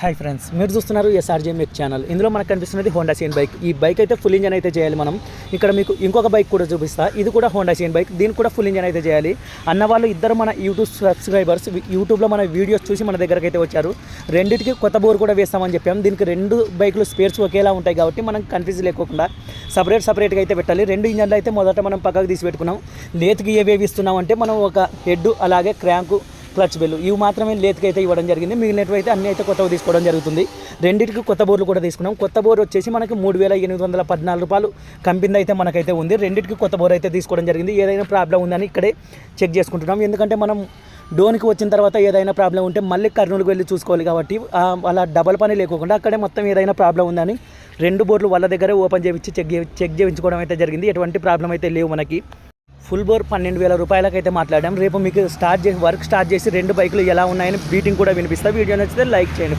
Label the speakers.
Speaker 1: Hi friends, మీరు చూస్తున్నారు SRJMX channel. ఇందులో మనకు కనిపిస్తున్నది హోండా సిఎన్ బైక్. ఈ బైక్ అయితే ఫుల్ ఇంజన్ అయితే చేయాలి మనం. ఇక్కడ మీకు ఇంకొక బైక్ కూడా చూపిస్తా. ఇది కూడా హోండా సిఎన్ బైక్. దీనికి కూడా ఫుల్ ఇంజన్ అయితే చేయాలి. అన్నవాళ్ళు ఇద్దరు మన యూట్యూబ్ సబ్స్క్రైబర్స్ యూట్యూబ్లో మన వీడియోస్ చూసి మన దగ్గరకు అయితే వచ్చారు. రెండింటికి కొత్త బోర్ కూడా వేస్తామని చెప్పాము. దీనికి రెండు బైకులు స్పేర్స్ ఒకేలా ఉంటాయి కాబట్టి మనం కన్ఫ్యూజ్ లేకుండా సపరేట్గా అయితే పెట్టాలి. రెండు ఇంజన్లు అయితే మొదట మనం పక్కకు తీసి పెట్టుకున్నాం. లేత్కి ఏవేవి ఇస్తున్నాం అంటే మనం ఒక హెడ్, అలాగే క్రాంకు, క్లచ్ బెల్లు ఇవి మాత్రమే లేత్కి అయితే ఇవ్వడం జరిగింది. మిగిలినవి అయితే అన్నీ అయితే కొత్తగా తీసుకోవడం జరుగుతుంది. రెండింటికి కొత్త బోర్లు కూడా తీసుకున్నాం. కొత్త బోర్ వచ్చేసి మనకి 3,814 రూపాయలు కంపెనీ అయితే మనకైతే ఉంది. రెండింటికి కొత్త బోర్ అయితే తీసుకోవడం జరిగింది. ఏదైనా ప్రాబ్లం ఉందని ఇక్కడే చెక్ చేసుకుంటున్నాం. ఎందుకంటే మనం డోన్కి వచ్చిన తర్వాత ఏదైనా ప్రాబ్లం ఉంటే మళ్ళీ కర్నూలుకి వెళ్ళి చూసుకోవాలి కాబట్టి అలా డబల్ పని లేకుండా అక్కడే మొత్తం ఏదైనా ప్రాబ్లం ఉందని రెండు బోర్లు వాళ్ళ దగ్గరే ఓపెన్ చేయించి చెక్ చేయించుకోవడం అయితే జరిగింది. ఎటువంటి ప్రాబ్లం అయితే లేవు మనకి. ఫుల్ బోర్ 12,000 రూపాయలకి అయితే మాట్లాడాం. రేపు మీకు వర్క్ స్టార్ట్ చేసి రెండు బైకులు ఎలా ఉన్నాయని బీటింగ్ కూడా వినిపిస్తా. వీడియో నచ్చితే లైక్ చేయండి.